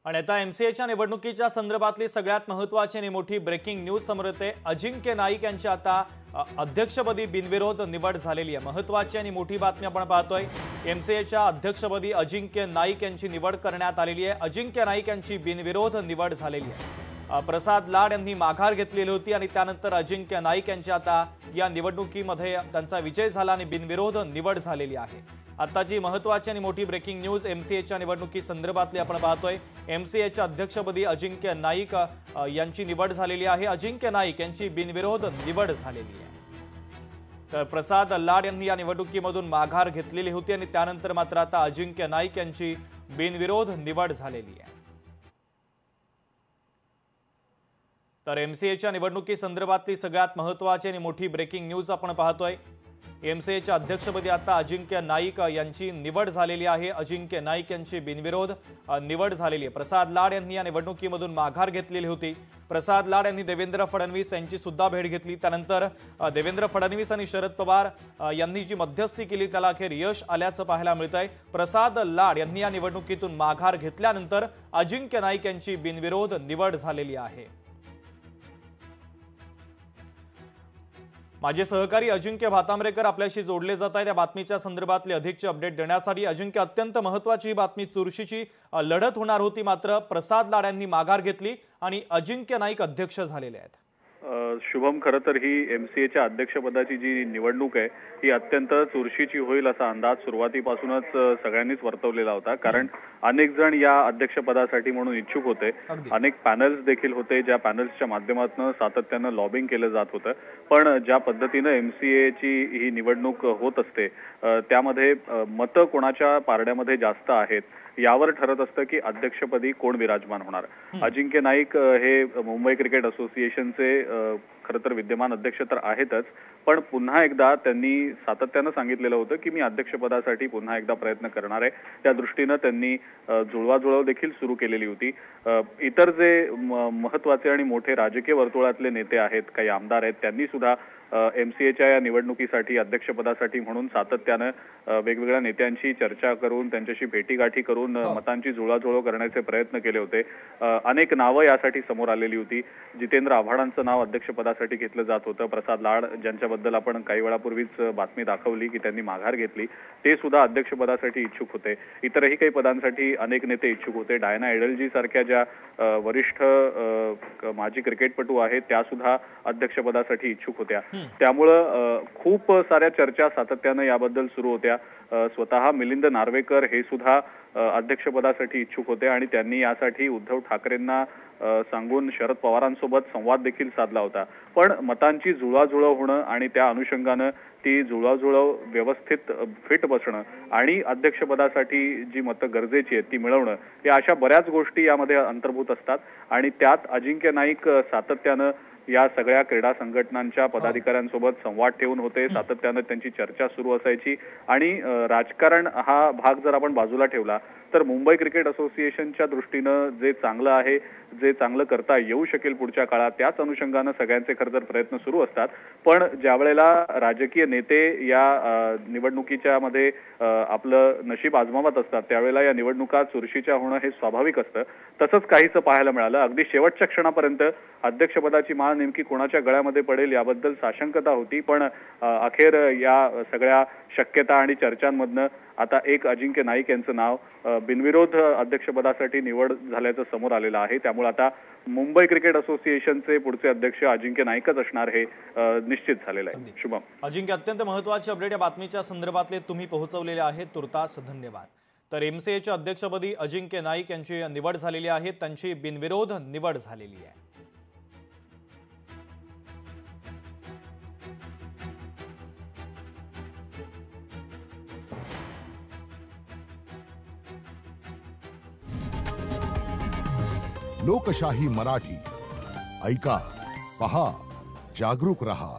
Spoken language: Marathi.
आणि आता एमसीएच्या निवडणुकीच्या संदर्भातली सगळ्यात महत्त्वाची आणि मोठी ब्रेकिंग न्यूज समोर येते। अजिंक्य नाईक यांची आता अध्यक्षपदी बिनविरोध निवड झालेली आहे। महत्त्वाची आणि मोठी बातमी आपण पाहतोय। एमसीएच्या अध्यक्षपदी अजिंक्य नाईक यांची निवड करण्यात आलेली आहे। अजिंक्य नाईक यांची बिनविरोध निवड झालेली आहे। प्रसाद लाड यांनी माघार घेतलेली होती आणि त्यानंतर अजिंक्य नाईक यांची आता या निवडणुकीमध्ये त्यांचा विजय झाला आणि बिनविरोध निवड झालेली आहे। आताची महत्त्वाची आणि मोठी ब्रेकिंग न्यूज एमसीएच्या निवडणुकी संदर्भातली आपण पाहतोय। एमसीएच्या अध्यक्षपदी अजिंक्य नाईक यांची निवड झालेली आहे। अजिंक्य नाईक यांची बिनविरोध निवड झालेली आहे। तर प्रसाद लाड यांनी या निवडणुकीमधून माघार घेतलेली होती आणि त्यानंतर मात्र आता अजिंक्य नाईक यांची बिनविरोध निवड झालेली आहे। तर एमसीएच्या निवडणुकी संदर्भातली सगळ्यात महत्त्वाची आणि मोठी ब्रेकिंग न्यूज आपण पाहतोय। एमसीएच्या अध्यक्षपदी आता अजिंक्य नाईक यांची निवड झालेली आहे। अजिंक्य नाईक यांची बिनविरोध निवड झालेली आहे। प्रसाद लाड यांनी या निवडणुकीमधून माघार घेतलेली होती। प्रसाद लाड यांनी देवेंद्र फडणवीस यांची सुद्धा भेट घेतली। त्यानंतर देवेंद्र फडणवीस आणि शरद पवार यांनी जी मध्यस्थी केली त्याला अखेर यश आल्याचं पाहायला मिळतंय। प्रसाद लाड यांनी या निवडणुकीतून माघार घेतल्यानंतर अजिंक्य नाईक यांची बिनविरोध निवड झालेली आहे। माझे सहकारी अजिंक्य भातांब्रेकर आपल्याशी जोडले जात आहेत। या बातमीच्या संदर्भातली अधिकची अपडेट देण्यासाठी अजिंक्य, अत्यंत महत्त्वाची बातमी, चुरशीची लढत होणार होती, मात्र प्रसाद लाड यांनी माघार घेतली आणि अजिंक्य नाईक अध्यक्ष झालेले आहेत। शुभम, खरं तर ही एमसीएच्या अध्यक्षपदाची जी निवडणूक आहे ही अत्यंत चुरशीची होईल असा अंदाज सुरुवातीपासूनच सगळ्यांनीच वर्तवलेला होता। कारण अनेक जण या अध्यक्षपदासाठी म्हणून इच्छुक होते। अनेक पॅनल्स देखील होते ज्या पॅनल्सच्या माध्यमातून सातत्यानं लॉबिंग केलं जात होतं। पण ज्या पद्धतीनं एमसीएची ही निवडणूक होत असते त्यामध्ये मतं कोणाच्या पारड्यामध्ये जास्त आहेत यावर ठरत असतं की अध्यक्षपदी कोण विराजमान होणार। अजिंक्य नाईक हे मुंबई क्रिकेट असोसिएशनचे खरं तर विद्यमान अध्यक्ष तर आहेतच, पण पुन्हा एकदा त्यांनी सातत्यानं सांगितलेलं होतं की मी अध्यक्षपदासाठी पुन्हा एकदा प्रयत्न करणार आहे। त्या दृष्टीनं त्यांनी जुळवाजुळव देखील सुरू केलेली होती। इतर जे महत्त्वाचे आणि मोठे राजकीय वर्तुळातले नेते आहेत, काही आमदार आहेत, त्यांनी सुद्धा एमसीएच्या या निवडणुकीसाठी अध्यक्षपदासाठी म्हणून सातत्यानं वेगवेगळ्या नेत्यांशी चर्चा करून त्यांच्याशी भेटीगाठी करून मतांची जुळवाजुळव करण्याचे प्रयत्न केले होते। अनेक नावं यासाठी समोर आलेली होती। जितेंद्र आव्हाडांचं नाव अध्यक्षपदासाठी घेतलं जात होतं। प्रसाद लाड ज्यांच्याबद्दल आपण काही वेळापूर्वीच बातमी दाखवली की त्यांनी माघार घेतली, ते सुद्धा अध्यक्षपदासाठी इच्छुक होते। इतरही काही पदांसाठी अनेक नेते इच्छुक होते। डायना एडलजी सारख्या ज्या वरिष्ठ माजी क्रिकेटपटू आहेत त्या सुद्धा अध्यक्षपदासाठी इच्छुक होत्या। त्यामुळं खूप साऱ्या चर्चा सातत्यानं याबद्दल सुरू होत्या। स्वतः मिलिंद नार्वेकर हे सुद्धा अध्यक्षपदासाठी इच्छुक होते आणि त्यांनी यासाठी उद्धव ठाकरेंना सांगून शरद पवारांसोबत संवाद देखील साधला होता। पण मतांची जुळवाजुळव होणं आणि त्या अनुषंगानं ती जुळवाजुळव व्यवस्थित फिट बसणं आणि अध्यक्षपदासाठी जी मतं गरजेची आहेत ती मिळवणं, या अशा बऱ्याच गोष्टी यामध्ये अंतर्भूत असतात। आणि त्यात अजिंक्य नाईक सातत्यानं या सगळ्या क्रीडा संघटनांच्या पदाधिकाऱ्यांसोबत संवाद ठेवून होते। सातत्यानं त्यांची चर्चा सुरू असायची आणि राजकारण हा भाग जर आपण बाजूला ठेवला तर मुंबई क्रिकेट असोसिएशनच्या दृष्टीनं जे चांगलं आहे, जे चांगलं करता येऊ शकेल पुढच्या काळात, त्याच अनुषंगानं सगळ्यांचे खरं तर प्रयत्न सुरू असतात। पण ज्या वेळेला राजकीय नेते या निवडणुकीच्या मध्ये आपलं नशीब आजमावत असतात त्यावेळेला या निवडणुका चुरशीच्या होणं हे स्वाभाविक असतं। तसंच काहीसं पाहायला मिळालं। अगदी शेवटच्या क्षणापर्यंत अध्यक्षपदाची माळ नेमकी कोणाच्या गळ्यामध्ये पडेल याबद्दल साशंकता होती, पण अखेर या सगळ्या शक्यता आणि चर्चांमधनं आता एक अजिंक्य नाईक यांचं नाव बिनविरोध अध्यक्षपदासाठी निवड झाल्याचं समोर आलेलं आहे। त्यामुळे आता मुंबई क्रिकेट असोसिएशनचे पुढचे अध्यक्ष अजिंक्य नाईकच असणार हे निश्चित झालेलं आहे। शुभम, अजिंक्य, अत्यंत महत्त्वाची अपडेट या बातमीच्या संदर्भातले तुम्ही पोहोचवलेले आहेत, तुर्तास धन्यवाद। तर एमसीएच्या अध्यक्षपदी अजिंक्य नाईक यांची निवड झालेली आहे, त्यांची बिनविरोध निवड झालेली आहे। लोकशाही मराठी ऐका, पहा, जागरूक रहा।